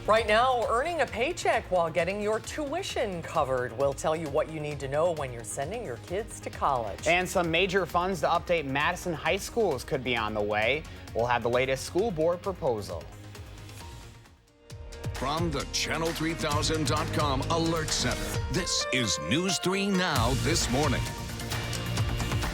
Right now, earning a paycheck while getting your tuition covered. We'll tell you what you need to know when you're sending your kids to college. And some major funds to update Madison high schools could be on the way. We'll have the latest school board proposal. From the Channel3000.com Alert Center, this is News 3 Now This Morning.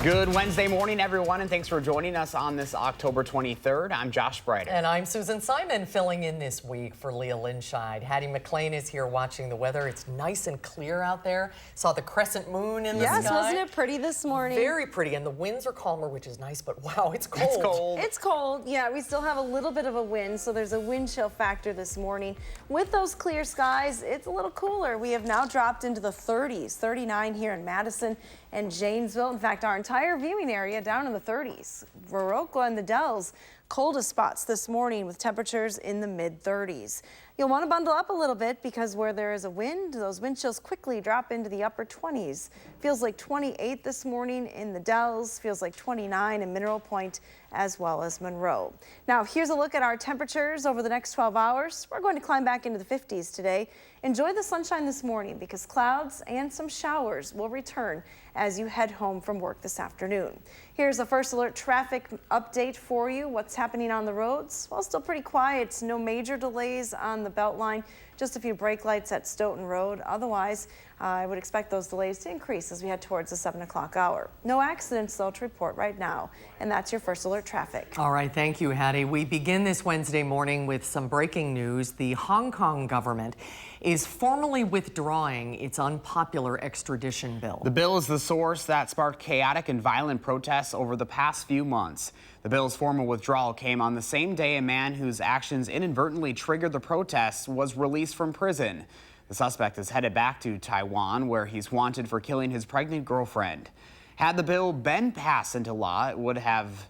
Good Wednesday morning, everyone, and thanks for joining us on this October 23rd. I'm Josh Brighter. And I'm Susan Simon, filling in this week for Leah Linscheid. Hattie McLean is here watching the weather. It's nice and clear out there. Saw the crescent moon in the sky. Yes, wasn't it pretty this morning? Very pretty, and the winds are calmer, which is nice, but wow, it's cold. It's cold. It's cold. Yeah, we still have a little bit of a wind, so there's a wind chill factor this morning. With those clear skies, it's a little cooler. We have now dropped into the 30s, 39 here in Madison and Janesville. In fact, our entire viewing area down in the 30s. Viroqua and the Dells, coldest spots this morning with temperatures in the mid-30s. You'll want to bundle up a little bit because where there is a wind, those wind chills quickly drop into the upper 20s. Feels like 28 this morning in the Dells, feels like 29 in Mineral Point as well as Monroe. Now here's a look at our temperatures over the next 12 hours. We're going to climb back into the 50s today. Enjoy the sunshine this morning because clouds and some showers will return as you head home from work this afternoon. Here's a first alert traffic update for you. What's happening on the roads? Well, still pretty quiet. No major delays on the Beltline. Just a few brake lights at Stoughton Road. Otherwise, I would expect those delays to increase as we head towards the 7 o'clock hour. No accidents, though, to report right now. And that's your first alert traffic. All right, thank you, Hattie. We begin this Wednesday morning with some breaking news. The Hong Kong government is formally withdrawing its unpopular extradition bill. The bill is the source that sparked chaotic and violent protests over the past few months. The bill's formal withdrawal came on the same day a man whose actions inadvertently triggered the protests was released from prison. The suspect is headed back to Taiwan, where he's wanted for killing his pregnant girlfriend. Had the bill been passed into law, it would have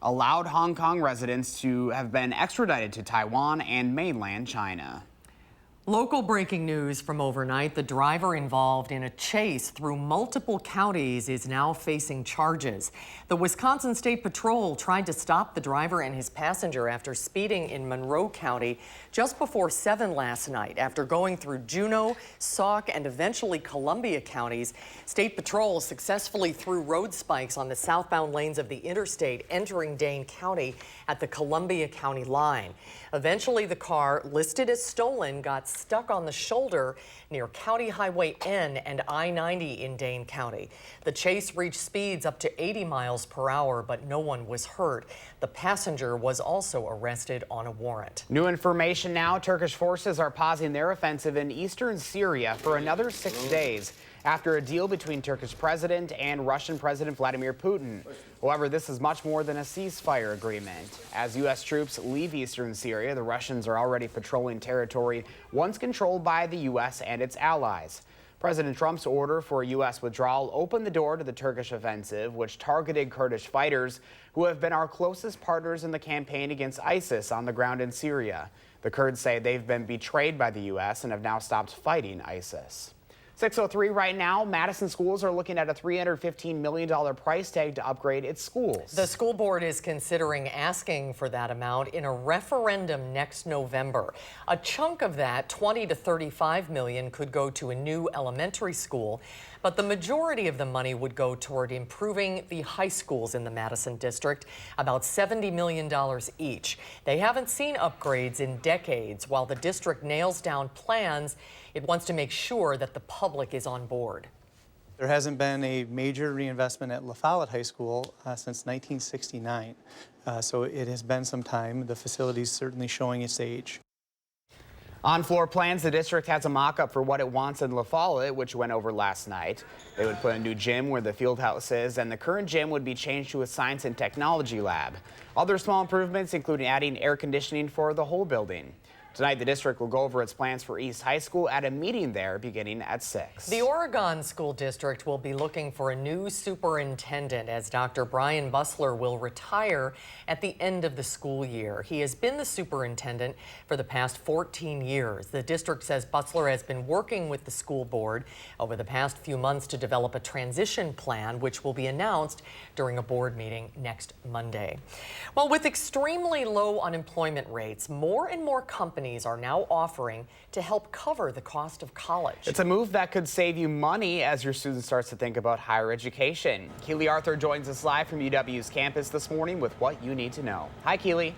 allowed Hong Kong residents to have been extradited to Taiwan and mainland China. Local breaking news from overnight. The driver involved in a chase through multiple counties is now facing charges. The Wisconsin State Patrol tried to stop the driver and his passenger after speeding in Monroe County just before 7 last night. After going through Juneau, Sauk, and eventually Columbia counties, State Patrol successfully threw road spikes on the southbound lanes of the interstate entering Dane County at the Columbia County line. Eventually, the car, listed as stolen, got stuck on the shoulder near County Highway N and I-90 in Dane County. The chase reached speeds up to 80 miles per hour, but no one was hurt. The passenger was also arrested on a warrant. New information now. Turkish forces are pausing their offensive in eastern Syria for another 6 days after a deal between Turkish President and Russian President Vladimir Putin. However, this is much more than a ceasefire agreement. As U.S. troops leave eastern Syria, the Russians are already patrolling territory once controlled by the U.S. and its allies. President Trump's order for a U.S. withdrawal opened the door to the Turkish offensive, which targeted Kurdish fighters who have been our closest partners in the campaign against ISIS on the ground in Syria. The Kurds say they've been betrayed by the U.S. and have now stopped fighting ISIS. 6:03 right now. Madison schools are looking at a $315 million price tag to upgrade its schools. The school board is considering asking for that amount in a referendum next November. A chunk of that, $20 to $35 million, could go to a new elementary school, but the majority of the money would go toward improving the high schools in the Madison district, about $70 million each. They haven't seen upgrades in decades. While the district nails down plans, it wants to make sure that the public is on board. There hasn't been a major reinvestment at La Follette High School since 1969, so it has been some time. The facility is certainly showing its age. On floor plans, the district has a mock-up for what it wants in La Follette, which went over last night. They would put a new gym where the field house is, and the current gym would be changed to a science and technology lab. Other small improvements, including adding air conditioning for the whole building. Tonight, the district will go over its plans for East High School at a meeting there beginning at 6. The Oregon School District will be looking for a new superintendent as Dr. Brian Bussler will retire at the end of the school year. He has been the superintendent for the past 14 years. The district says Bussler has been working with the school board over the past few months to develop a transition plan, which will be announced during a board meeting next Monday. Well, with extremely low unemployment rates, more and more companies companies are now offering to help cover the cost of college. It's a move that could save you money as your student starts to think about higher education. Keely Arthur joins us live from UW's campus this morning with what you need to know. Hi, Keely.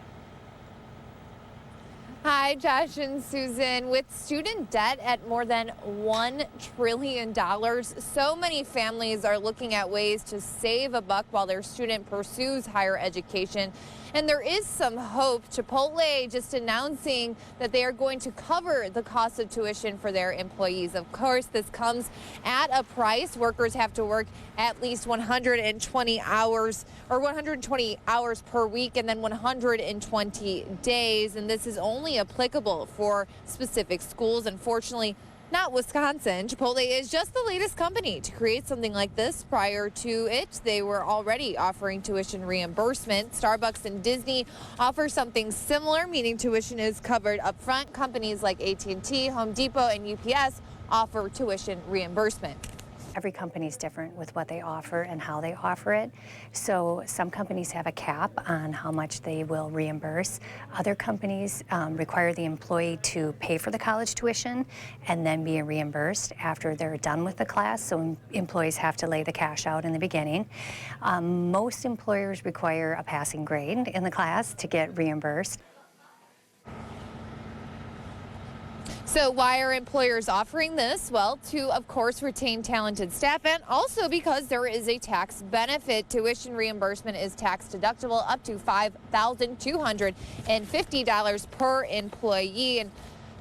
Hi, Josh and Susan. With student debt at more than $1 trillion, so many families are looking at ways to save a buck while their student pursues higher education. And there is some hope. Chipotle just announcing that they are going to cover the cost of tuition for their employees. Of course, this comes at a price. Workers have to work at least 120 hours or 120 hours per week and then 120 days. And this is only applicable for specific schools. Unfortunately, not Wisconsin. Chipotle is just the latest company to create something like this. Prior to it, they were already offering tuition reimbursement. Starbucks and Disney offer something similar, meaning tuition is covered up front. Companies like AT&T, Home Depot, and UPS offer tuition reimbursement. Every company is different with what they offer and how they offer it. So some companies have a cap on how much they will reimburse. Other companies require the employee to pay for the college tuition and then be reimbursed after they're done with the class. So employees have to lay the cash out in the beginning. Most employers require a passing grade in the class to get reimbursed. So why are employers offering this? Well, to, of course, retain talented staff and also because there is a tax benefit. Tuition reimbursement is tax deductible up to $5,250 per employee. And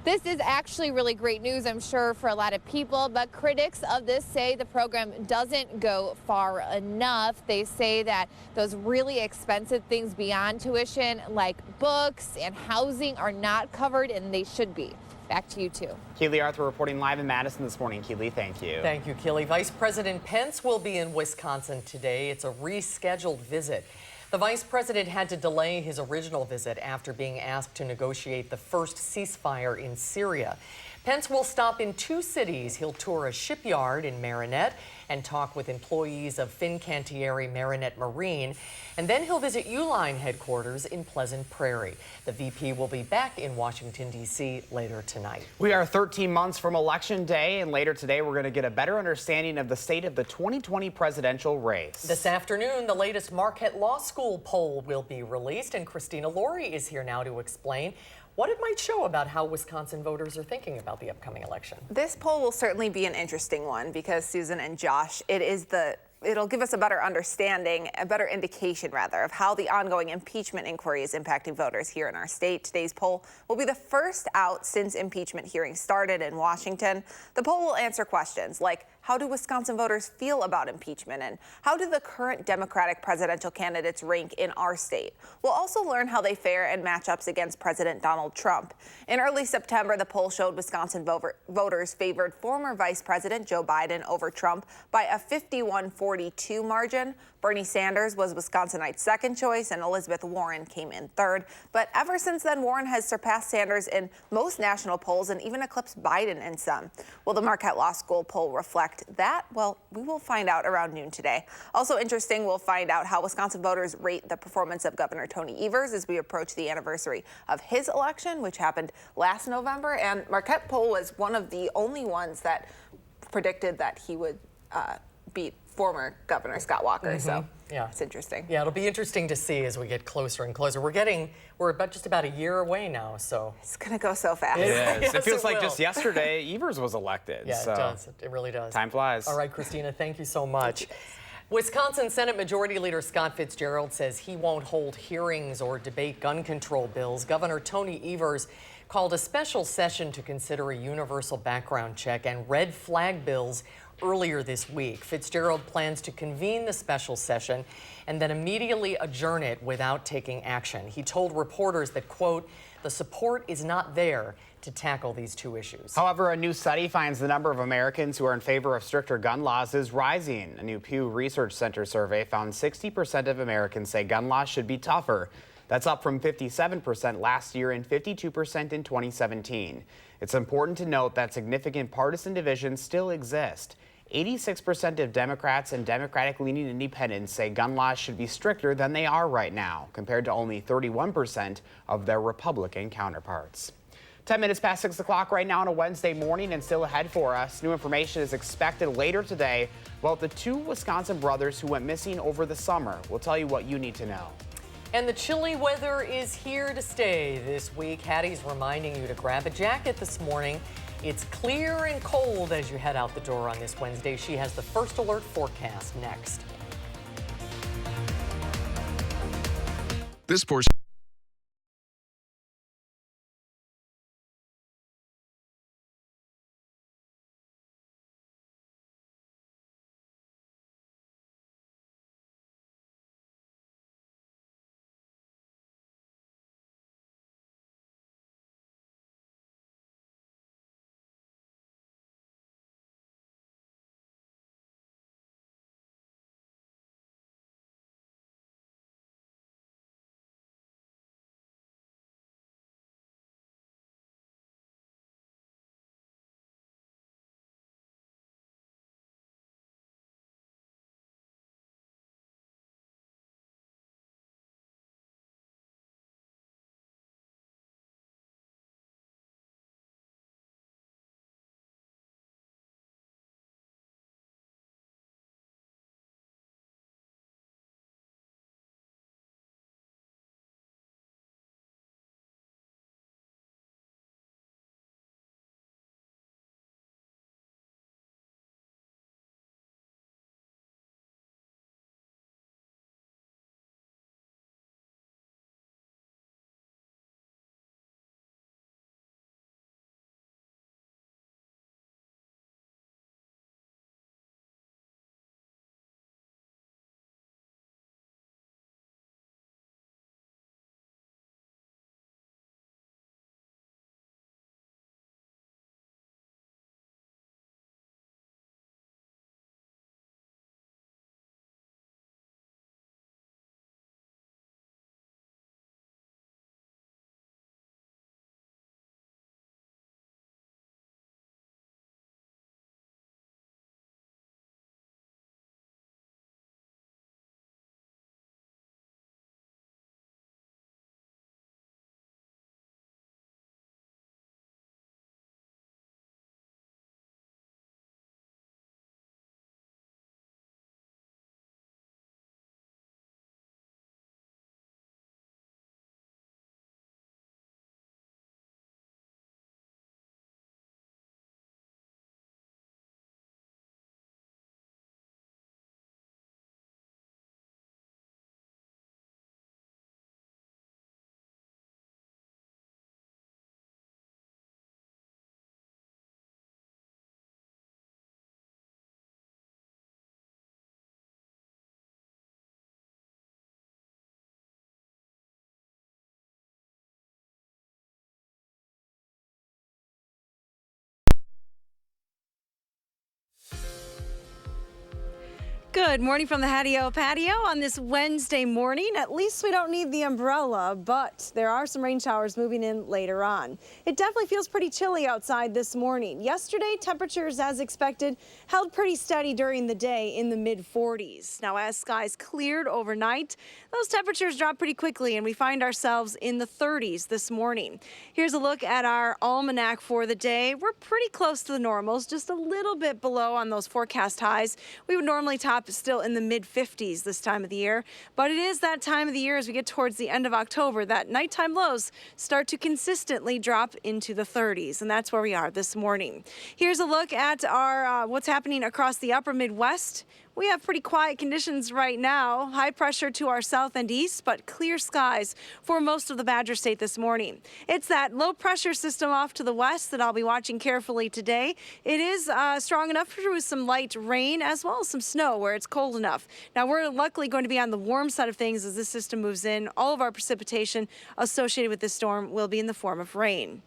this is actually really great news, I'm sure, for a lot of people, but critics of this say the program doesn't go far enough. They say that those really expensive things beyond tuition, like books and housing, are not covered, and they should be. Back to you two. Keely Arthur reporting live in Madison this morning. Keely, thank you. Thank you, Keely. Vice President Pence will be in Wisconsin today. It's a rescheduled visit. The vice president had to delay his original visit after being asked to negotiate the first ceasefire in Syria. Pence will stop in 2 cities. He'll tour a shipyard in Marinette and talk with employees of Fincantieri Marinette Marine. And then he'll visit Uline headquarters in Pleasant Prairie. The VP will be back in Washington, D.C. later tonight. We are 13 months from Election Day, and later today we're going to get a better understanding of the state of the 2020 presidential race. This afternoon, the latest Marquette Law School poll will be released, and Christina Laurie is here now to explain what it might show about how Wisconsin voters are thinking about the upcoming election. This poll will certainly be an interesting one because, Susan and Josh, it'll give us a better understanding, a better indication, rather, of how the ongoing impeachment inquiry is impacting voters here in our state. Today's poll will be the first out since impeachment hearings started in Washington. The poll will answer questions like, how do Wisconsin voters feel about impeachment, and how do the current Democratic presidential candidates rank in our state? We'll also learn how they fare in matchups against President Donald Trump. In early September, the poll showed Wisconsin voters favored former Vice President Joe Biden over Trump by a 51-42 margin. Bernie Sanders was Wisconsinites' second choice, and Elizabeth Warren came in third. But ever since then, Warren has surpassed Sanders in most national polls and even eclipsed Biden in some. Will the Marquette Law School poll reflect that? Well, we will find out around noon today. Also interesting, we'll find out how Wisconsin voters rate the performance of Governor Tony Evers as we approach the anniversary of his election, which happened last November. And Marquette poll was one of the only ones that predicted that he would beat former Governor Scott Walker. So yeah, it's interesting. Yeah, it'll be interesting to see as we get closer and closer. We're about just about a year away now, so It's going to go so fast. It is. Yes, It feels it like will. just yesterday Evers was elected. yeah, so it does. It really does. Time flies. All right, Christina, thank you so much. Wisconsin Senate Majority Leader Scott Fitzgerald says he won't hold hearings or debate gun control bills. Governor Tony Evers called a special session to consider a universal background check and red flag bills earlier this week. Fitzgerald plans to convene the special session and then immediately adjourn it without taking action. He told reporters that, quote, the support is not there to tackle these 2 issues. However, a new study finds the number of Americans who are in favor of stricter gun laws is rising. A new Pew Research Center survey found 60% of Americans say gun laws should be tougher. That's up from 57% last year and 52% in 2017. It's important to note that significant partisan divisions still exist. 86% of Democrats and Democratic-leaning independents say gun laws should be stricter than they are right now, compared to only 31% of their Republican counterparts. 10 minutes past 6 o'clock right now on a Wednesday morning, and still ahead for us. New information is expected later today about the two Wisconsin brothers who went missing over the summer. We'll tell you what you need to know. And the chilly weather is here to stay this week. Hattie's reminding you to grab a jacket this morning. It's clear and cold as you head out the door on this Wednesday. She has the first alert forecast next. This portion. Good morning from the patio on this Wednesday morning. At least we don't need the umbrella, but there are some rain showers moving in later on. It definitely feels pretty chilly outside this morning. Yesterday, temperatures, as expected, held pretty steady during the day in the mid-40s. Now, as skies cleared overnight, those temperatures dropped pretty quickly, and we find ourselves in the 30s this morning. Here's a look at our almanac for the day. We're pretty close to the normals, just a little bit below on those forecast highs. We would normally top still in the mid-50s this time of the year, but it is that time of the year as we get towards the end of October that nighttime lows start to consistently drop into the 30s, and that's where we are this morning. Here's a look at our what's happening across the upper Midwest. We have pretty quiet conditions right now. High pressure to our south and east, but clear skies for most of the Badger State this morning. It's that low pressure system off to the west that I'll be watching carefully today. It is strong enough to produce some light rain as well as some snow where it's cold enough. Now, we're luckily going to be on the warm side of things as this system moves in. All of our precipitation associated with this storm will be in the form of rain.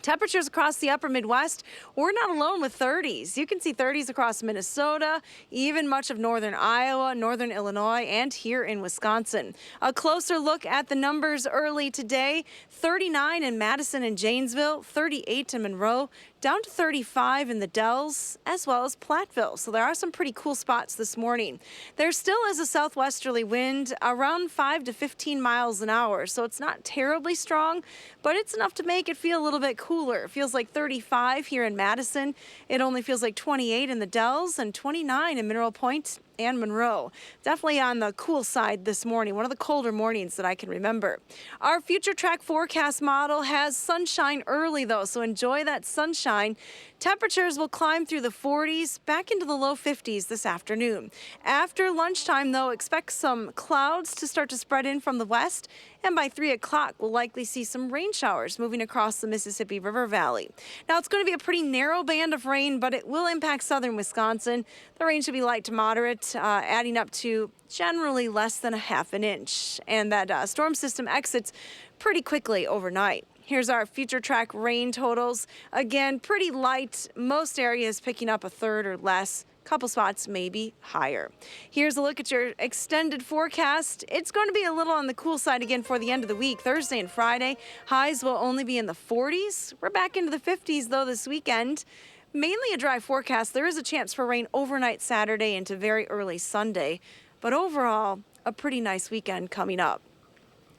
Temperatures across the upper Midwest, we're not alone with 30s. You can see 30s across Minnesota, even much of northern Iowa, northern Illinois, and here in Wisconsin. A closer look at the numbers early today. 39 in Madison and Janesville, 38 in Monroe, down to 35 in the Dells as well as Platteville. So there are some pretty cool spots this morning. There still is a southwesterly wind around 5 to 15 miles an hour. So it's not terribly strong, but it's enough to make it feel a little bit cooler. It feels like 35 here in Madison. It only feels like 28 in the Dells and 29 in Mineral Point and Monroe. Definitely on the cool side this morning, one of the colder mornings that I can remember. Our future track forecast model has sunshine early though, so enjoy that sunshine. Temperatures will climb through the 40s back into the low 50s this afternoon. After lunchtime though, expect some clouds to start to spread in from the west, and by 3 o'clock we'll likely see some rain showers moving across the Mississippi River Valley. Now it's going to be a pretty narrow band of rain, but it will impact southern Wisconsin. The rain should be light to moderate, adding up to generally less than a half an inch. And that storm system exits pretty quickly overnight. Here's our future track rain totals. Again, pretty light. Most areas picking up a third or less. Couple spots maybe higher. Here's a look at your extended forecast. It's going to be a little on the cool side again for the end of the week. Thursday and Friday, highs will only be in the 40s. We're back into the 50s though this weekend. Mainly a dry forecast. There is a chance for rain overnight Saturday into very early Sunday, but overall, a pretty nice weekend coming up.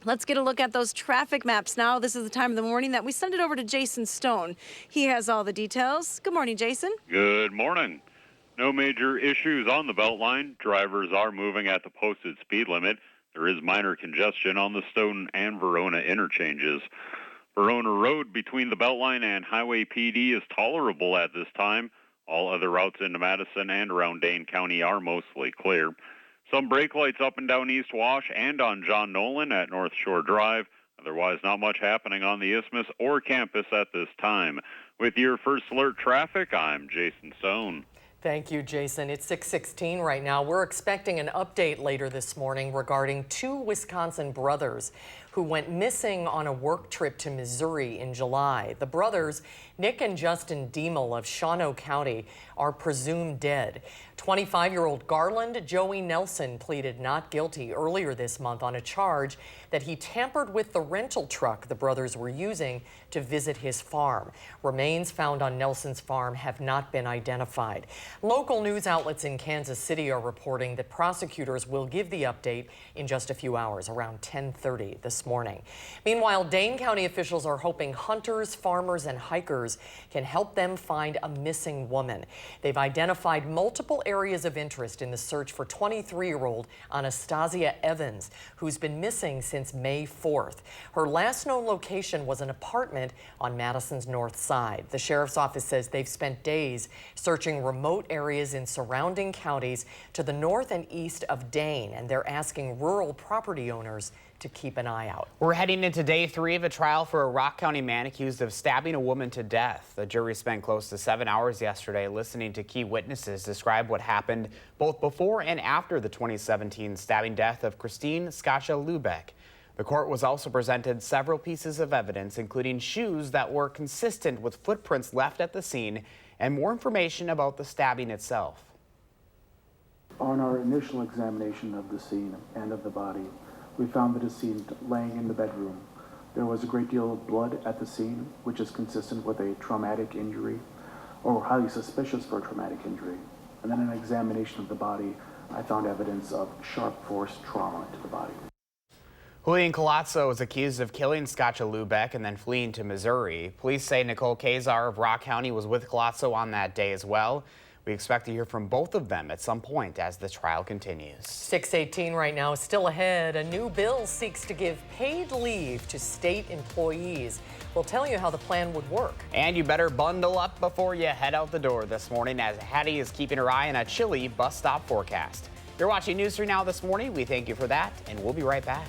Let's get a look at those traffic maps now. This is the time of the morning that we send it over to Jason Stone. He has all the details. Good morning, Jason. Good morning. No major issues on the Beltline. Drivers are moving at the posted speed limit. There is minor congestion on the Stoughton and Verona interchanges. Verona Road between the Beltline and Highway PD is tolerable at this time. All other routes into Madison and around Dane County are mostly clear. Some brake lights up and down East Wash and on John Nolan at North Shore Drive. Otherwise, not much happening on the Isthmus or campus at this time. With your First Alert traffic, I'm Jason Stone. Thank you, Jason. It's 6:16 right now. We're expecting an update later this morning regarding two Wisconsin brothers who went missing on a work trip to Missouri in July. The brothers, Nick and Justin Diemel of Shawano County, are presumed dead. 25-year-old Garland Joey Nelson pleaded not guilty earlier this month on a charge that he tampered with the rental truck the brothers were using to visit his farm. Remains found on Nelson's farm have not been identified. Local news outlets in Kansas City are reporting that prosecutors will give the update in just a few hours, around 10:30 this morning. Meanwhile, Dane County officials are hoping hunters, farmers, and hikers can help them find a missing woman. They've identified multiple areas of interest in the search for 23-year-old Anastasia Evans, who's been missing since May 4th. Her last known location was an apartment on Madison's north side. The sheriff's office says they've spent days searching remote areas in surrounding counties to the north and east of Dane, and they're asking rural property owners to keep an eye out. We're heading into day 3 of a trial for a Rock County man accused of stabbing a woman to death. The jury spent close to 7 hours yesterday listening to key witnesses describe what happened both before and after the 2017 stabbing death of Christine Skacha-Lubeck. The court was also presented several pieces of evidence, including shoes that were consistent with footprints left at the scene and more information about the stabbing itself. On our initial examination of the scene and of the body, we found the decedent laying in the bedroom. There was a great deal of blood at the scene, which is consistent with a traumatic injury or highly suspicious for a traumatic injury. And then in an examination of the body, I found evidence of sharp force trauma to the body. Julian Colazzo is accused of killing Skacha-Lubeck and then fleeing to Missouri. Police say Nicole Kazar of Rock County was with Colazzo on that day as well. We expect to hear from both of them at some point as the trial continues. 6:18 right now, still ahead. A new bill seeks to give paid leave to state employees. We'll tell you how the plan would work. And you better bundle up before you head out the door this morning, as Hattie is keeping her eye on a chilly bus stop forecast. You're watching News 3 Now this morning. We thank you for that, and we'll be right back.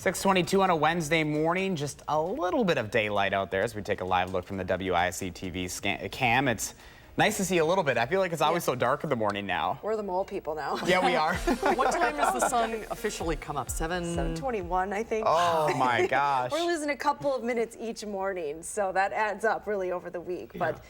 6:22 on a Wednesday morning, just a little bit of daylight out there as we take a live look from the WISC-TV cam. It's nice to see a little bit. I feel like it's always so dark in the morning now. We're the mole people now. Yeah, we are. What time does the sun officially come up? 7:21, I think. Oh my gosh. We're losing a couple of minutes each morning, so that adds up really over the week. But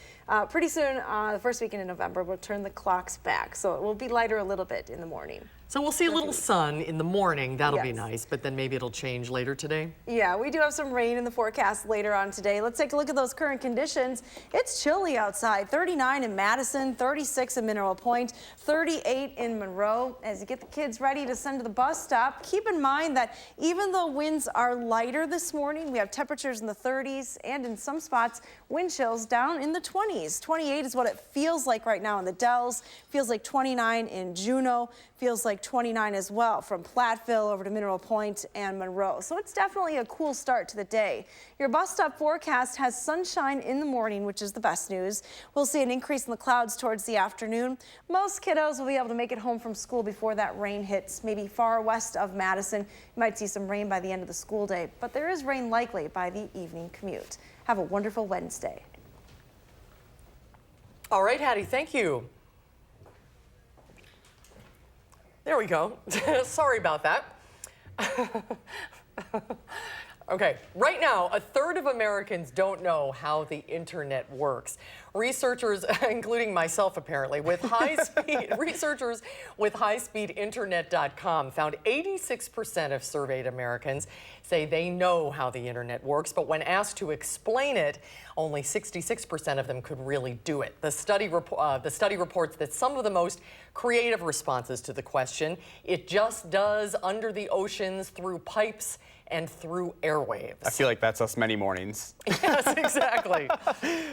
pretty soon, the first weekend in November, we'll turn the clocks back, so it will be lighter a little bit in the morning. So we'll see a little sun in the morning. That'll be Yes. nice, but then maybe it'll change later today. Yeah, we do have some rain in the forecast later on today. Let's take a look at those current conditions. It's chilly outside. 39 in Madison, 36 in Mineral Point, 38 in Monroe. As you get the kids ready to send to the bus stop, keep in mind that even though winds are lighter this morning, we have temperatures in the 30s and in some spots, wind chills down in the 20s. 28 is what it feels like right now in the Dells. Feels like 29 in Juneau. Feels like 29 as well from Platteville over to Mineral Point and Monroe. So it's definitely a cool start to the day. Your bus stop forecast has sunshine in the morning, which is the best news. We'll see an increase in the clouds towards the afternoon. Most kiddos will be able to make it home from school before that rain hits, maybe far west of Madison. You might see some rain by the end of the school day, but there is rain likely by the evening commute. Have a wonderful Wednesday. All right, Hattie, thank you. There we go. Sorry about that. Okay, right now, a third of Americans don't know how the internet works. Researchers, including myself apparently, with researchers with highspeedinternet.com found 86% of surveyed Americans say they know how the internet works, but when asked to explain it, only 66% of them could really do it. The study reports that some of the most creative responses to the question, it just does under the oceans, through pipes, and through airwaves. I feel like that's us many mornings. Yes, exactly.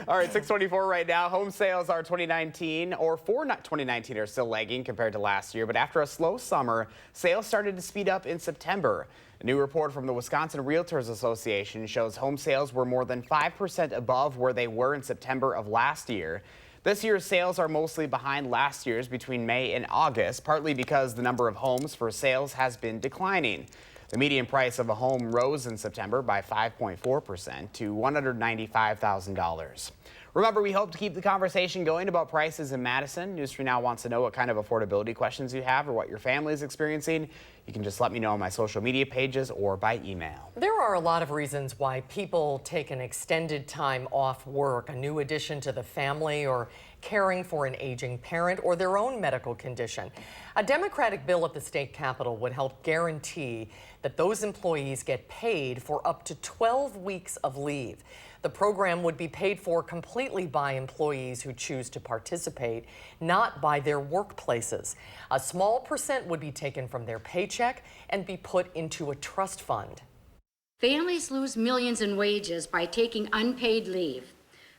All right, 6:24 right now. Home sales are 2019 are still lagging compared to last year, but after a slow summer, sales started to speed up in September. A new report from the Wisconsin Realtors Association shows home sales were more than 5% above where they were in September of last year. This year's sales are mostly behind last year's between May and August, partly because the number of homes for sales has been declining. The median price of a home rose in September by 5.4% to $195,000. Remember, we hope to keep the conversation going about prices in Madison. News 3 Now wants to know what kind of affordability questions you have or what your family is experiencing. You can just let me know on my social media pages or by email. There are a lot of reasons why people take an extended time off work, a new addition to the family, or caring for an aging parent or their own medical condition. A Democratic bill at the state capitol would help guarantee that those employees get paid for up to 12 weeks of leave. The program would be paid for completely by employees who choose to participate, not by their workplaces. A small percent would be taken from their paycheck and be put into a trust fund. Families lose millions in wages by taking unpaid leave,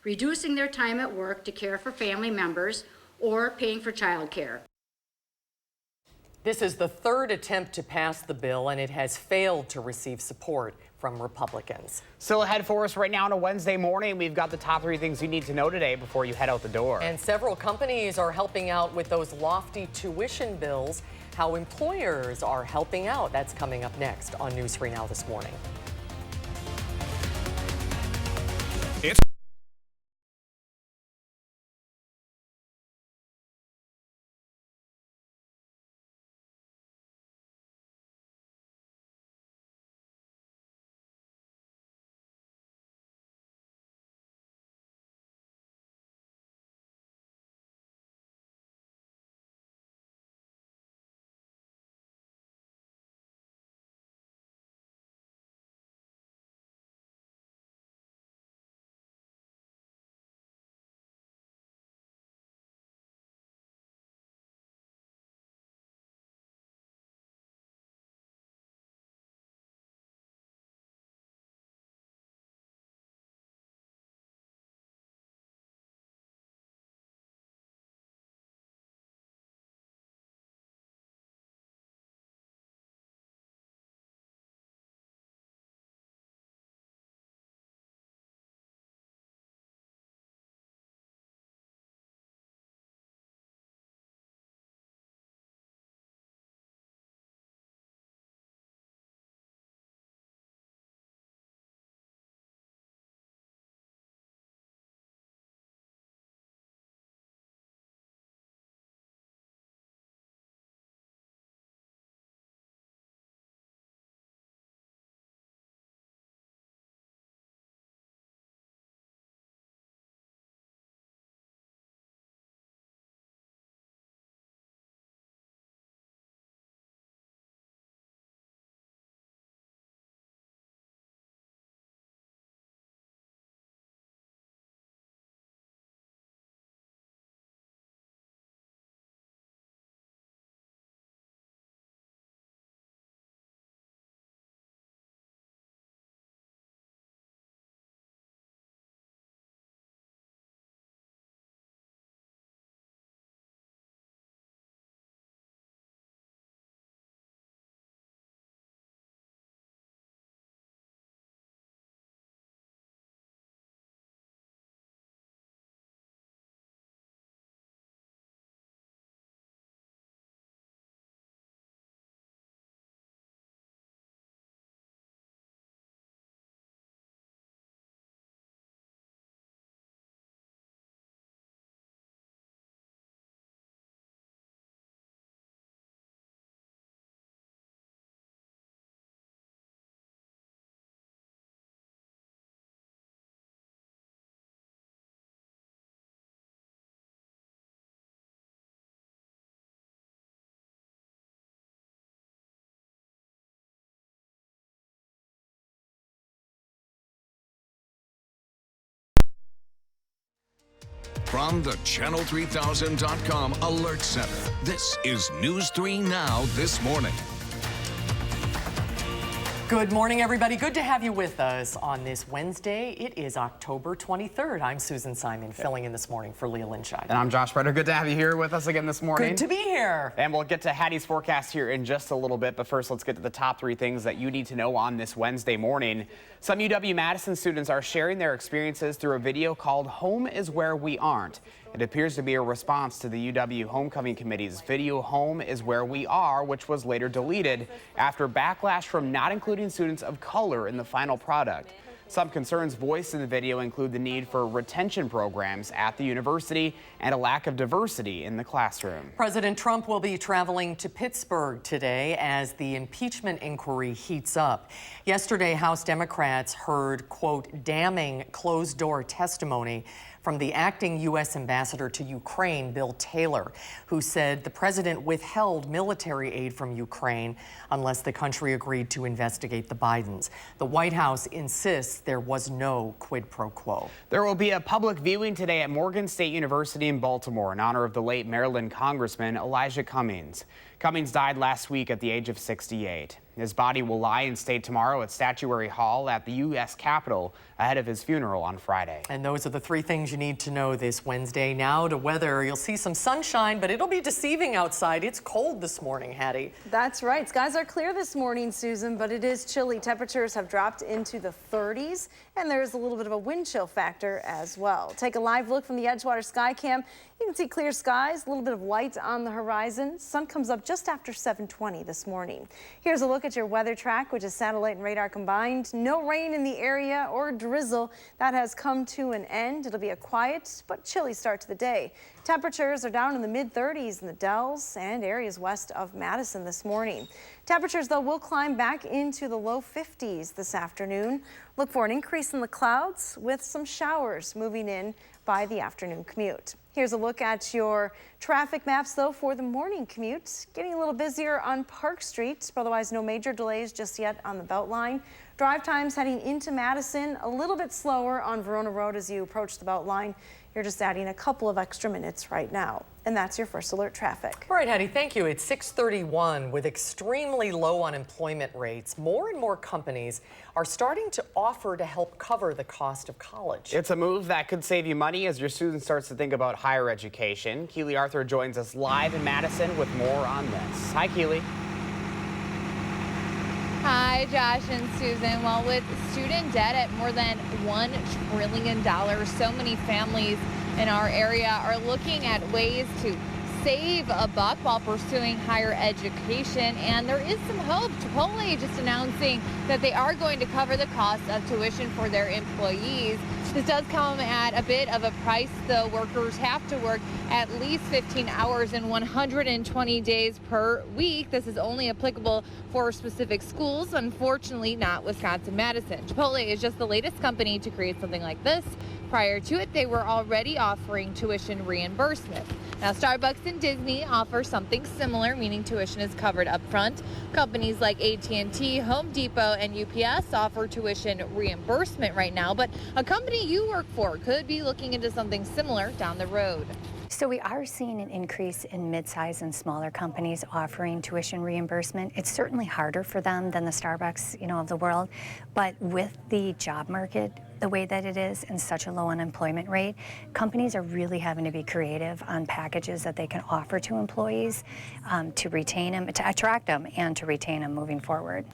reducing their time at work to care for family members, or paying for childcare. This is the third attempt to pass the bill, and it has failed to receive support from Republicans. Still ahead for us right now on a Wednesday morning. We've got the top 3 things you need to know today before you head out the door. And several companies are helping out with those lofty tuition bills. How employers are helping out. That's coming up next on News 3 Now this morning. From the Channel3000.com Alert Center, this is News 3 Now This Morning. Good morning, everybody. Good to have you with us on this Wednesday. It is October 23rd. I'm Susan Simon, filling in this morning for Leah Linscheid. And I'm Josh Breder. Good to have you here with us again this morning. Good to be here. And we'll get to Hattie's forecast here in just a little bit. But first, let's get to the top 3 things that you need to know on this Wednesday morning. Some UW-Madison students are sharing their experiences through a video called Home is Where We Aren't. It appears to be a response to the UW Homecoming Committee's video Home is Where We Are, which was later deleted after backlash from not including students of color in the final product. Some concerns voiced in the video include the need for retention programs at the university and a lack of diversity in the classroom. President Trump will be traveling to Pittsburgh today as the impeachment inquiry heats up. Yesterday, House Democrats heard, quote, damning closed-door testimony from the acting U.S. ambassador to Ukraine, Bill Taylor, who said the president withheld military aid from Ukraine unless the country agreed to investigate the Bidens. The White House insists there was no quid pro quo. There will be a public viewing today at Morgan State University in Baltimore in honor of the late Maryland Congressman Elijah Cummings. Cummings died last week at the age of 68. His body will lie in state tomorrow at Statuary Hall at the U.S. Capitol ahead of his funeral on Friday. And those are the 3 things you need to know this Wednesday. Now to weather. You'll see some sunshine, but it'll be deceiving outside. It's cold this morning, Hattie. That's right. Skies are clear this morning, Susan, but it is chilly. Temperatures have dropped into the 30s, and there's a little bit of a wind chill factor as well. Take a live look from the Edgewater Skycam. You can see clear skies, a little bit of light on the horizon. Sun comes up just after 7:20 this morning. Here's a look at your weather track, which is satellite and radar combined. No rain in the area or drizzle. That has come to an end. It'll be a quiet but chilly start to the day. Temperatures are down in the mid-30s in the Dells and areas west of Madison this morning. Temperatures, though, will climb back into the low 50s this afternoon. Look for an increase in the clouds with some showers moving in by the afternoon commute. Here's a look at your traffic maps, though, for the morning commute. Getting a little busier on Park Street, but otherwise no major delays just yet on the Beltline. Drive times heading into Madison, a little bit slower on Verona Road as you approach the Beltline. You're just adding a couple of extra minutes right now. And that's your first alert traffic. All right, Hattie, thank you. It's 6:31. With extremely low unemployment rates, more and more companies are starting to offer to help cover the cost of college. It's a move that could save you money as your student starts to think about higher education. Keely Arthur joins us live in Madison with more on this. Hi, Keely. Hi, Josh and Susan. Well, with student debt at more than $1 trillion, so many families in our area are looking at ways to save a buck while pursuing higher education. And there is some hope. Chipotle just announcing that they are going to cover the cost of tuition for their employees. This does come at a bit of a price, though. Workers have to work at least 15 hours and 120 days per week. This is only applicable for specific schools, unfortunately not Wisconsin-Madison. Chipotle is just the latest company to create something like this. Prior to it, they were already offering tuition reimbursement. Now, Starbucks and Disney offer something similar, meaning tuition is covered up front. Companies like AT&T, Home Depot, and UPS offer tuition reimbursement right now, but a company you work for could be looking into something similar down the road. So we are seeing an increase in mid-size and smaller companies offering tuition reimbursement. It's certainly harder for them than the Starbucks, of the world, but with the job market the way that it is and such a low unemployment rate, companies are really having to be creative on packages that they can offer to employees to retain them, to attract them, and to retain them moving forward.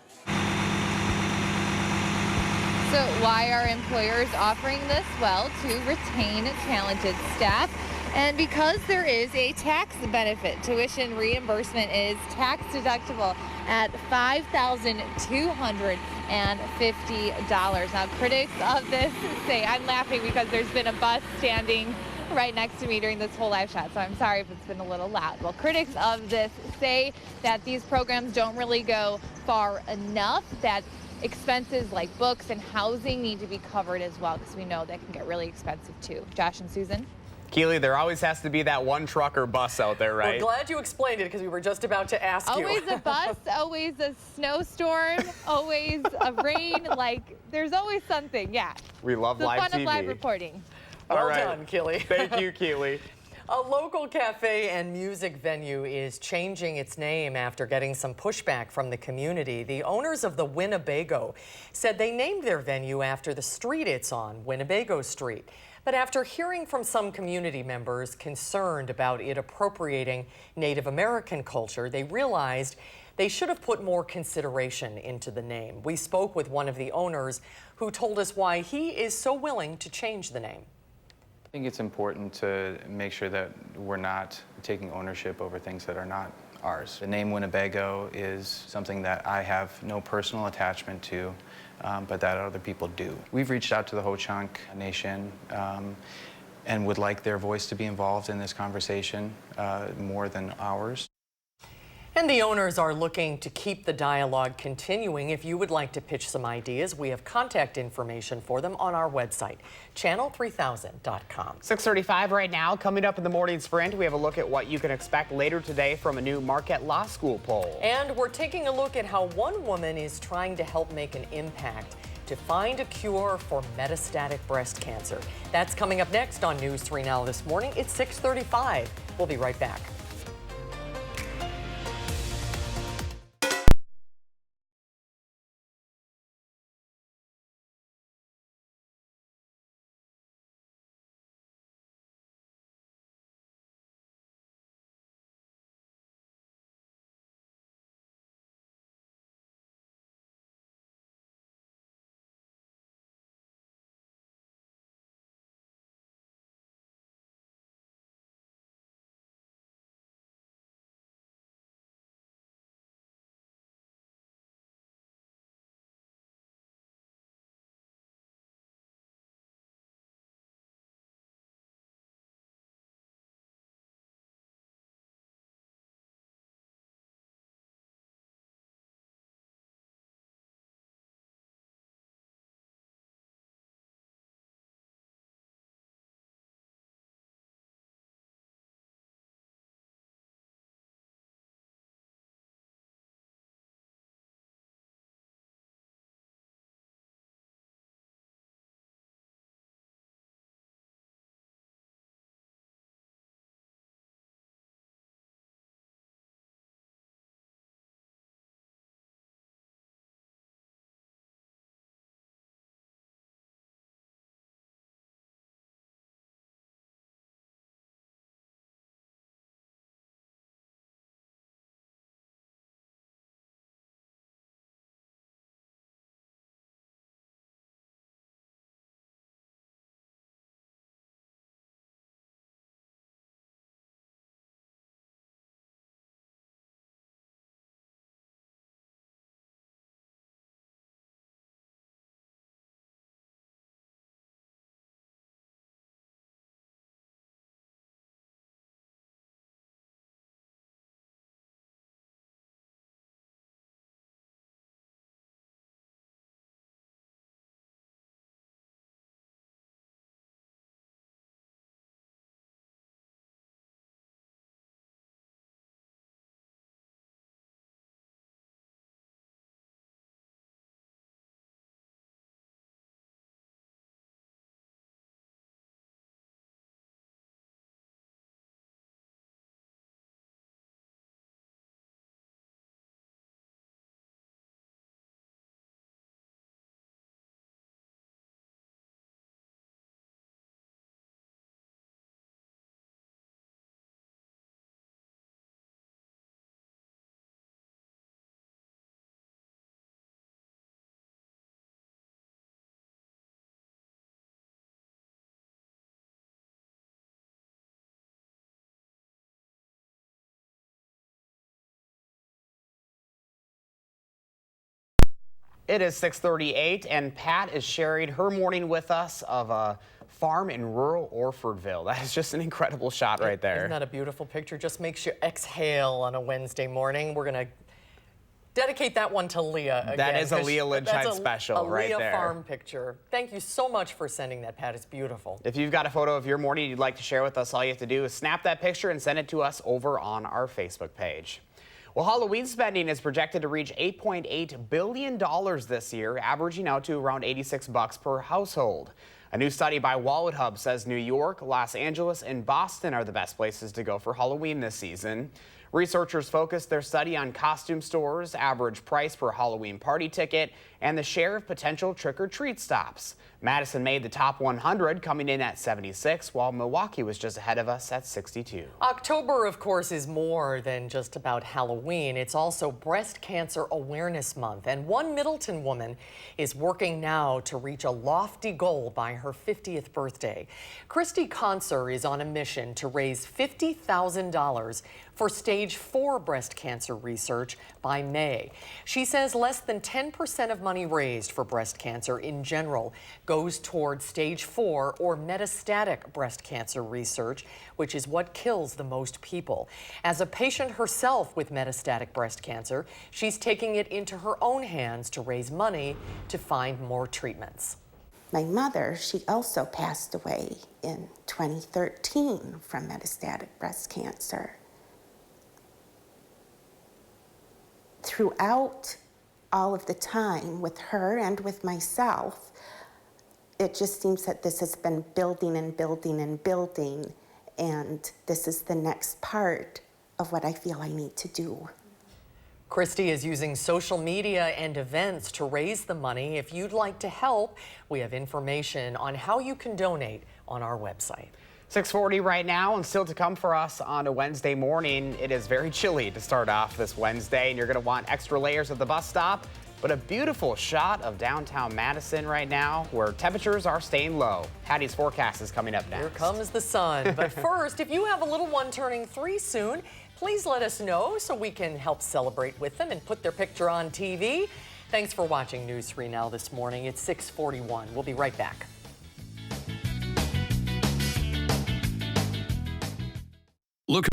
So why are employers offering this? Well, to retain talented staff. And because there is a tax benefit, tuition reimbursement is tax deductible at $5,250. Now, critics of this say, I'm laughing because there's been a bus standing right next to me during this whole live shot, so I'm sorry if it's been a little loud. Well, critics of this say that these programs don't really go far enough, that expenses like books and housing need to be covered as well, because we know that can get really expensive too. Josh and Susan? Keely, there always has to be that one truck or bus out there, right? We're glad you explained it because we were just about to ask you. Always a bus, always a snowstorm, always a rain. Like, there's always something, yeah. We love the live fun TV. of live reporting. Well done, Keely. Thank you, Keely. A local cafe and music venue is changing its name after getting some pushback from the community. The owners of the Winnebago said they named their venue after the street it's on, Winnebago Street. But after hearing from some community members concerned about it appropriating Native American culture, they realized they should have put more consideration into the name. We spoke with one of the owners who told us why he is so willing to change the name. I think it's important to make sure that we're not taking ownership over things that are not ours. The name Winnebago is something that I have no personal attachment to, but that other people do. We've reached out to the Ho-Chunk Nation and would like their voice to be involved in this conversation more than ours. And the owners are looking to keep the dialogue continuing. If you would like to pitch some ideas, we have contact information for them on our website, channel3000.com. 6:35 right now. Coming up in the morning sprint, we have a look at what you can expect later today from a new Marquette Law School poll. And we're taking a look at how one woman is trying to help make an impact to find a cure for metastatic breast cancer. That's coming up next on News 3 Now this morning. It's 6:35. We'll be right back. It is 6:38, and Pat is sharing her morning with us of a farm in rural Orfordville. That is just an incredible shot right there. Isn't that a beautiful picture? Just makes you exhale on a Wednesday morning. We're going to dedicate that one to Leah again. That is a Leah Lynchine special right there. A Leah farm picture. Thank you so much for sending that, Pat. It's beautiful. If you've got a photo of your morning you'd like to share with us, all you have to do is snap that picture and send it to us over on our Facebook page. Well, Halloween spending is projected to reach $8.8 billion this year, averaging out to around $86 per household. A new study by Wallet Hub says New York, Los Angeles, and Boston are the best places to go for Halloween this season. Researchers focused their study on costume stores, average price per Halloween party ticket, and the share of potential trick-or-treat stops. Madison made the top 100, coming in at 76, while Milwaukee was just ahead of us at 62. October, of course, is more than just about Halloween. It's also Breast Cancer Awareness Month, and one Middleton woman is working now to reach a lofty goal by her 50th birthday. Christie is on a mission to raise $50,000 for stage 4 breast cancer research by May. She says less than 10% of money raised for breast cancer in general goes toward stage 4 or metastatic breast cancer research, which is what kills the most people. As a patient herself with metastatic breast cancer, she's taking it into her own hands to raise money to find more treatments. My mother, she also passed away in 2013 from metastatic breast cancer. Throughout all of the time with her and with myself, it just seems that this has been building and building and building, and this is the next part of what I feel I need to do. Christie is using social media and events to raise the money. If you'd like to help, we have information on how you can donate on our website. 6:40 right now, and still to come for us on a Wednesday morning. It is very chilly to start off this Wednesday, and you're going to want extra layers at the bus stop. But a beautiful shot of downtown Madison right now, where temperatures are staying low. Hattie's forecast is coming up next. Here comes the sun. But first, if you have a little one turning 3 soon, please let us know so we can help celebrate with them and put their picture on TV. Thanks for watching News 3 Now this morning. It's 6:41. We'll be right back. Look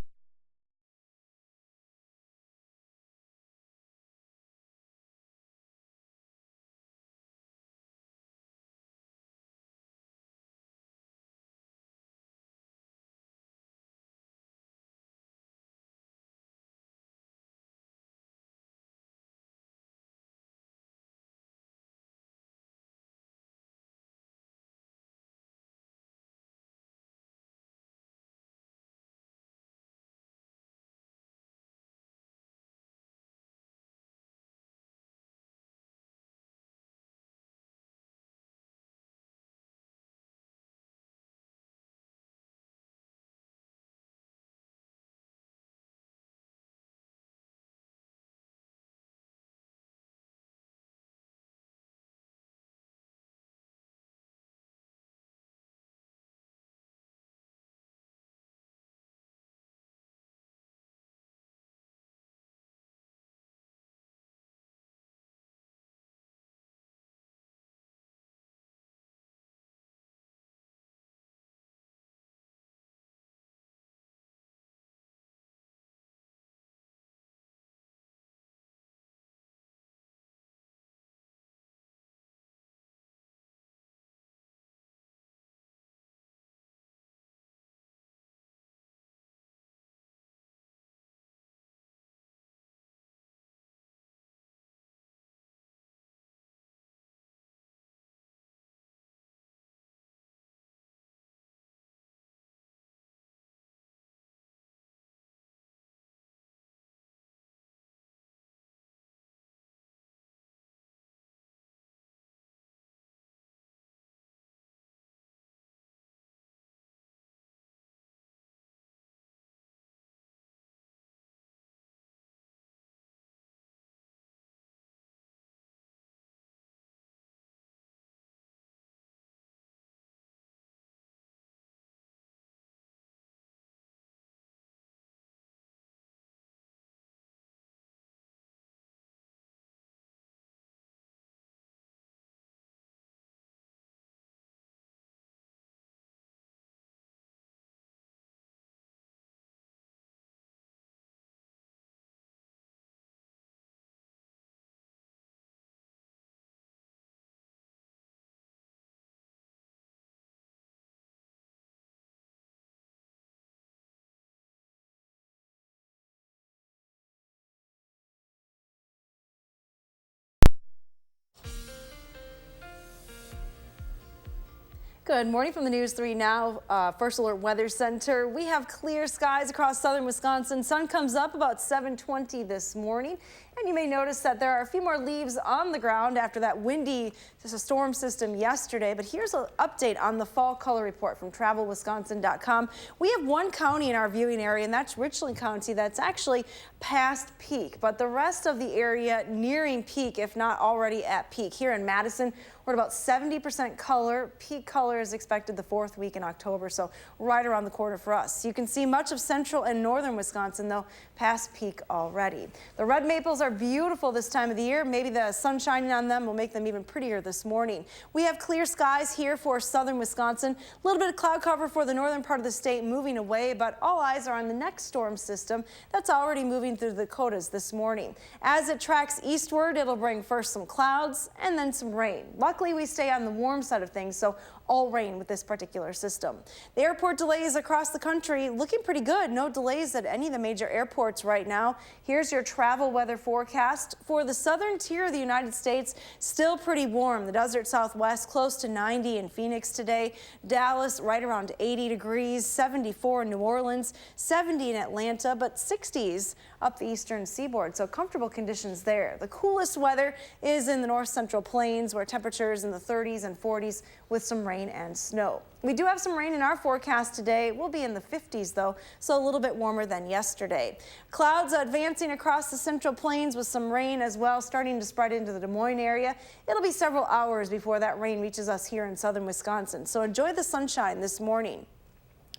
Good morning from the News 3 Now First Alert Weather Center. We have clear skies across southern Wisconsin. Sun comes up about 7:20 this morning. And you may notice that there are a few more leaves on the ground after that windy storm system yesterday. But here's an update on the fall color report from travelwisconsin.com. We have one county in our viewing area, and that's Richland County, that's actually past peak. But the rest of the area nearing peak, if not already at peak. Here in Madison, we're at about 70% color. Peak color is expected the 4th week in October, so right around the corner for us. You can see much of central and northern Wisconsin, though, past peak already. The red maples are beautiful this time of the year. Maybe the sun shining on them will make them even prettier this morning. We have clear skies here for southern Wisconsin. A little bit of cloud cover for the northern part of the state moving away, but all eyes are on the next storm system that's already moving through the Dakotas this morning. As it tracks eastward, it'll bring first some clouds and then some rain. Luckily, we stay on the warm side of things, so all rain with this particular system. The airport delays across the country looking pretty good. No delays at any of the major airports right now. Here's your travel weather forecast. For the southern tier of the United States, still pretty warm. The desert Southwest close to 90 in Phoenix today. Dallas right around 80 degrees, 74 in New Orleans, 70 in Atlanta, but 60s up the eastern seaboard. So comfortable conditions there. The coolest weather is in the north central plains where temperatures in the 30s and 40s with some rain and snow. We do have some rain in our forecast today. We'll be in the 50s though, so a little bit warmer than yesterday. Clouds advancing across the central plains with some rain as well, starting to spread into the Des Moines area. It'll be several hours before that rain reaches us here in southern Wisconsin, so enjoy the sunshine this morning.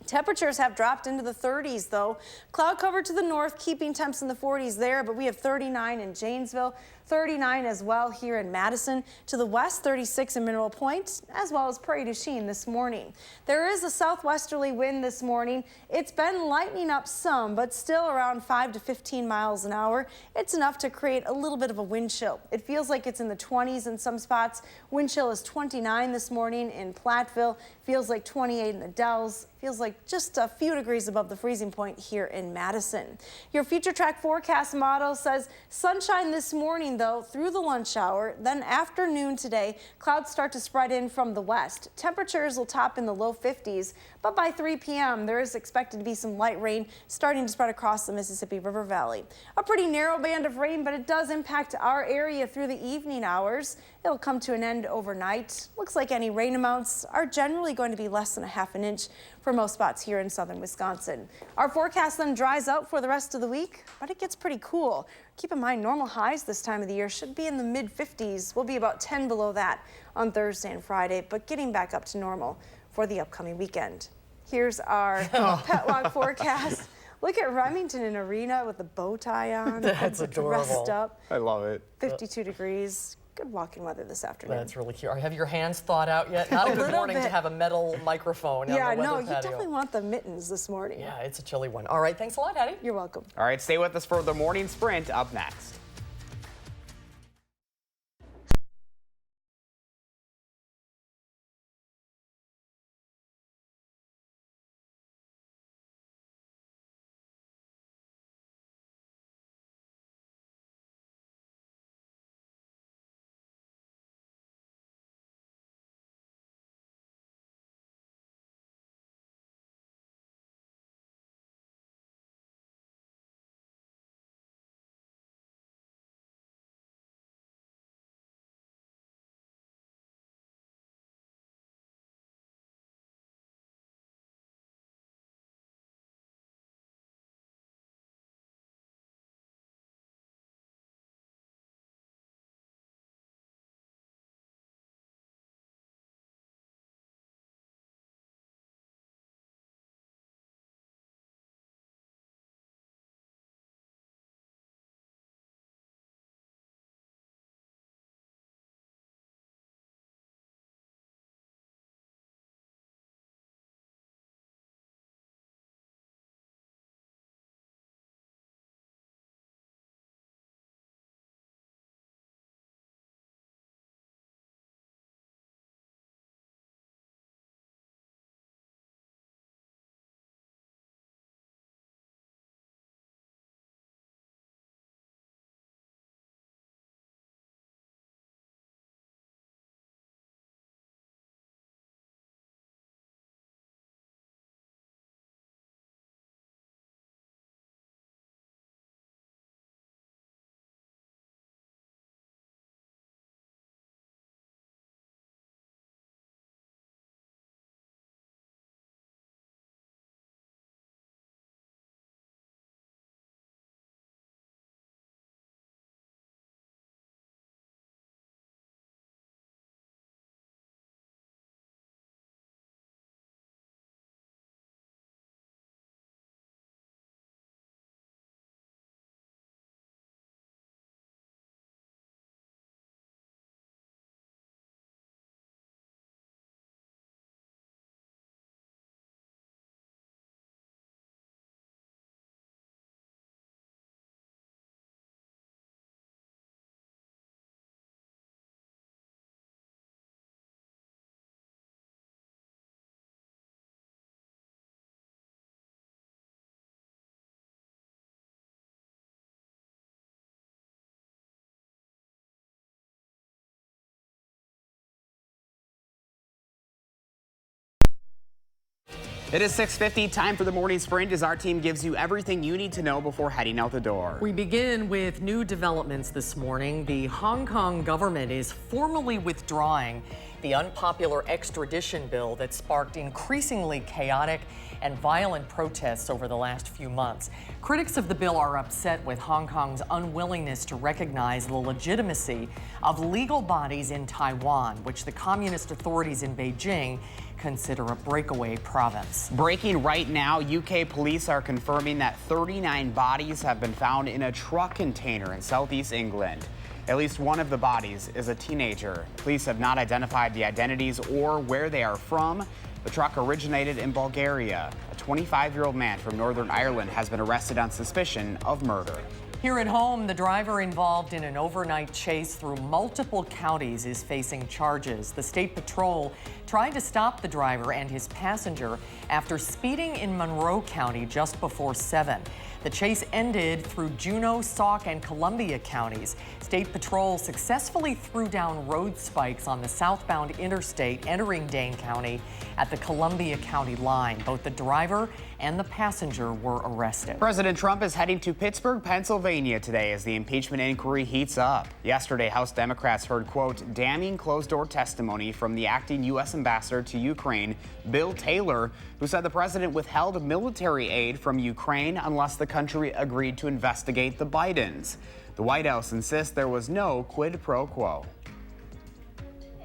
Temperatures have dropped into the 30s though. Cloud cover to the north, keeping temps in the 40s there, but we have 39 in Janesville, 39 as well here in Madison. To the west, 36 in Mineral Point, as well as Prairie du Chien this morning. There is a southwesterly wind this morning. It's been lightening up some, but still around 5 to 15 miles an hour. It's enough to create a little bit of a wind chill. It feels like it's in the 20s in some spots. Wind chill is 29 this morning in Platteville. Feels like 28 in the Dells. Feels like just a few degrees above the freezing point here in Madison. Your Future Track forecast model says sunshine this morning though through the lunch hour, then afternoon today, clouds start to spread in from the west. Temperatures will top in the low 50s, but by 3 p.m. there is expected to be some light rain starting to spread across the Mississippi River Valley. A pretty narrow band of rain, but it does impact our area through the evening hours. It'll come to an end overnight. Looks like any rain amounts are generally going to be less than a half an inch for most spots here in southern Wisconsin. Our forecast then dries out for the rest of the week, but it gets pretty cool. Keep in mind, normal highs this time of the year should be in the mid-50s. We'll be about 10 below that on Thursday and Friday, but getting back up to normal for the upcoming weekend. Here's our pet walk forecast. Look at Remington in arena with the bow tie on. That's adorable. Dressed up. I love it. 52 degrees. Good walking weather this afternoon. That's really cute. Have your hands thawed out yet? Not a good morning to have a metal microphone on the weather patio. You definitely want the mittens this morning. Yeah, it's a chilly one. All right, thanks a lot, Hattie. You're welcome. All right, stay with us for the morning sprint up next. It is 6:50, time for the morning sprint as our team gives you everything you need to know before heading out the door. We begin with new developments this morning. The Hong Kong government is formally withdrawing the unpopular extradition bill that sparked increasingly chaotic and violent protests over the last few months. Critics of the bill are upset with Hong Kong's unwillingness to recognize the legitimacy of legal bodies in Taiwan, which the communist authorities in Beijing consider a breakaway province. Breaking right now, UK police are confirming that 39 bodies have been found in a truck container in southeast England. At least one of the bodies is a teenager. Police have not identified the identities or where they are from. The truck originated in Bulgaria. A 25-year-old man from Northern Ireland has been arrested on suspicion of murder. Here at home, the driver involved in an overnight chase through multiple counties is facing charges. The State Patrol tried to stop the driver and his passenger after speeding in Monroe County just before 7. The chase ended through Juneau, Sauk, and Columbia counties. State Patrol successfully threw down road spikes on the southbound interstate entering Dane County at the Columbia County line. Both the driver and the passenger were arrested. President Trump is heading to Pittsburgh, Pennsylvania today as the impeachment inquiry heats up. Yesterday, House Democrats heard, quote, damning closed-door testimony from the acting U.S. ambassador to Ukraine, Bill Taylor, who said the president withheld military aid from Ukraine unless the country agreed to investigate the Bidens. The White House insists there was no quid pro quo.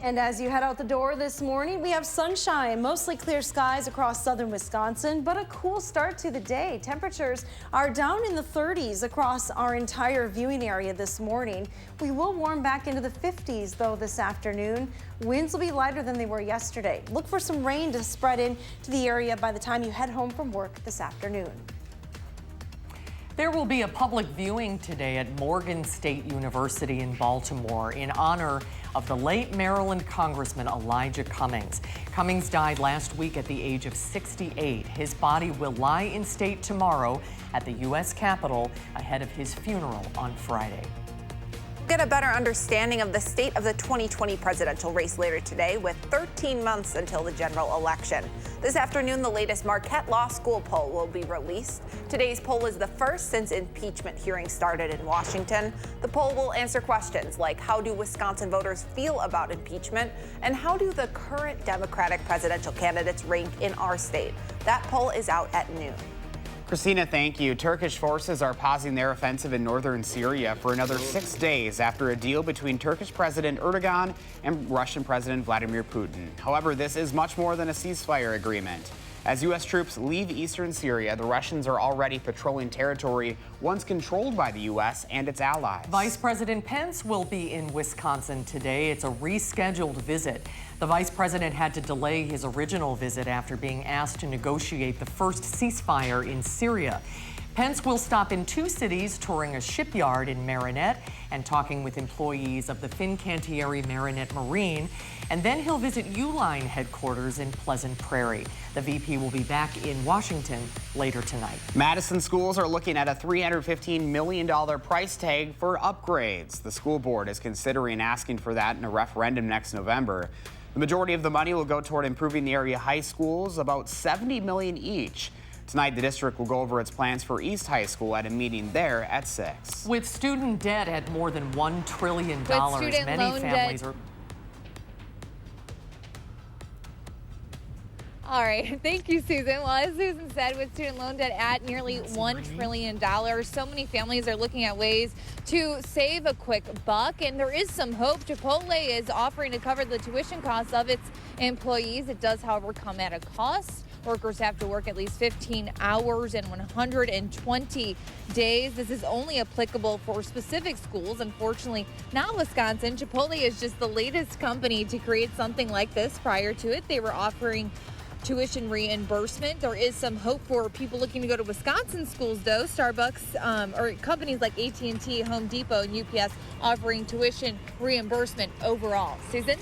And as you head out the door this morning, we have sunshine, mostly clear skies across southern Wisconsin, but a cool start to the day. Temperatures are down in the 30s across our entire viewing area this morning. We will warm back into the 50s, though, this afternoon. Winds will be lighter than they were yesterday. Look for some rain to spread into the area by the time you head home from work this afternoon. There will be a public viewing today at Morgan State University in Baltimore in honor of the late Maryland Congressman Elijah Cummings. Cummings died last week at the age of 68. His body will lie in state tomorrow at the U.S. Capitol ahead of his funeral on Friday. Get a better understanding of the state of the 2020 presidential race later today with 13 months until the general election. This afternoon, the latest Marquette Law School poll will be released. Today's poll is the first since impeachment hearings started in Washington. The poll will answer questions like how do Wisconsin voters feel about impeachment and how do the current Democratic presidential candidates rank in our state. That poll is out at noon. Christina, thank you. Turkish forces are pausing their offensive in northern Syria for another 6 days after a deal between Turkish President Erdogan and Russian President Vladimir Putin. However, this is much more than a ceasefire agreement. As U.S. troops leave eastern Syria, the Russians are already patrolling territory once controlled by the U.S. and its allies. Vice President Pence will be in Wisconsin today. It's a rescheduled visit. The vice president had to delay his original visit after being asked to negotiate the first ceasefire in Syria. Pence will stop in 2 cities, touring a shipyard in Marinette and talking with employees of the Fincantieri Marinette Marine. And then he'll visit Uline headquarters in Pleasant Prairie. The VP will be back in Washington later tonight. Madison schools are looking at a $315 million price tag for upgrades. The school board is considering asking for that in a referendum next November. The majority of the money will go toward improving the area high schools, about $70 million each. Tonight, the district will go over its plans for East High School at a meeting there at 6. With student debt at more than $1 trillion, many families are... All right, thank you, Susan. Well, as Susan said, with student loan debt at nearly $1 trillion, so many families are looking at ways to save a quick buck, and there is some hope. Chipotle is offering to cover the tuition costs of its employees. It does, however, come at a cost. Workers have to work at least 15 hours and 120 days. This is only applicable for specific schools. Unfortunately, not Wisconsin. Chipotle is just the latest company to create something like this. Prior to it, they were offering tuition reimbursement. There is some hope for people looking to go to Wisconsin schools, though. Starbucks or companies like AT&T, Home Depot, and UPS offering tuition reimbursement overall. Susan?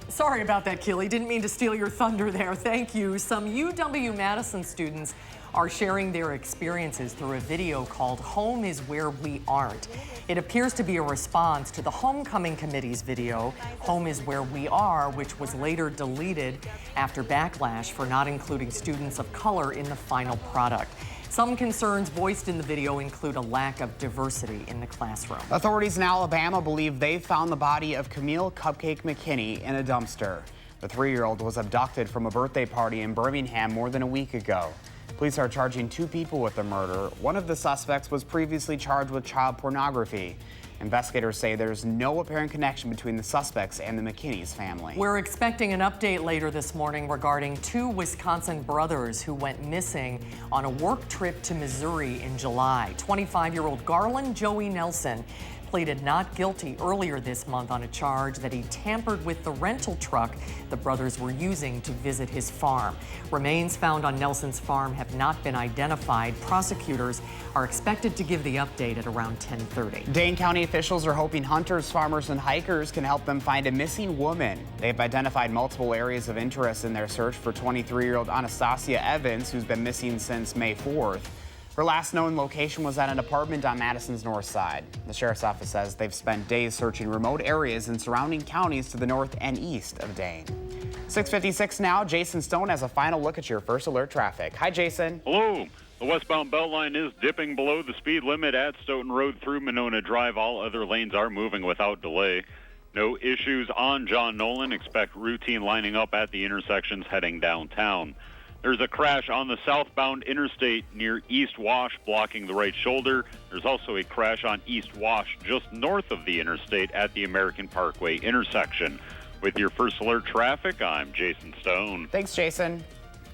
Sorry about that, Keely. Didn't mean to steal your thunder there. Thank you. Some UW-Madison students are sharing their experiences through a video called Home is Where We Aren't. It appears to be a response to the Homecoming Committee's video, Home is Where We Are, which was later deleted after backlash for not including students of color in the final product. Some concerns voiced in the video include a lack of diversity in the classroom. Authorities in Alabama believe they found the body of Camille Cupcake McKinney in a dumpster. The 3-year-old was abducted from a birthday party in Birmingham more than a week ago. Police are charging 2 people with the murder. One of the suspects was previously charged with child pornography. Investigators say there's no apparent connection between the suspects and the McKinney's family. We're expecting an update later this morning regarding 2 Wisconsin brothers who went missing on a work trip to Missouri in July. 25-year-old Garland Joey Nelson pleaded not guilty earlier this month on a charge that he tampered with the rental truck the brothers were using to visit his farm. Remains found on Nelson's farm have not been identified. Prosecutors are expected to give the update at around 10:30. Dane County officials are hoping hunters, farmers, and hikers can help them find a missing woman. They've identified multiple areas of interest in their search for 23-year-old Anastasia Evans, who's been missing since May 4th. Her last known location was at an apartment on Madison's north side. The sheriff's office says they've spent days searching remote areas in surrounding counties to the north and east of Dane. 6:56 now. Jason Stone has a final look at your first alert traffic. Hi, Jason. Hello. The westbound Beltline is dipping below the speed limit at Stoughton Road through Monona Drive. All other lanes are moving without delay. No issues on John Nolan. Expect routine lining up at the intersections heading downtown. There's a crash on the southbound interstate near East Wash, blocking the right shoulder. There's also a crash on East Wash just north of the interstate at the American Parkway intersection. With your first alert traffic, I'm Jason Stone. Thanks, Jason.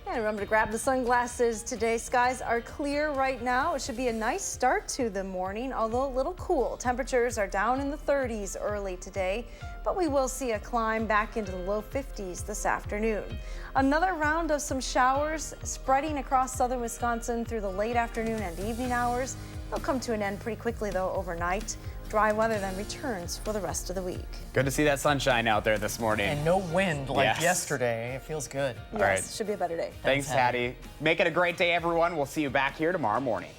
And remember to grab the sunglasses today. Skies are clear right now. It should be a nice start to the morning, although a little cool. Temperatures are down in the 30s early today, but we will see a climb back into the low 50s this afternoon. Another round of some showers spreading across southern Wisconsin through the late afternoon and evening hours. They'll come to an end pretty quickly, though, overnight. Dry weather then returns for the rest of the week. Good to see that sunshine out there this morning. And no wind like yesterday. It feels good. Yes, should be a better day. Thanks, Hattie. Make it a great day, everyone. We'll see you back here tomorrow morning.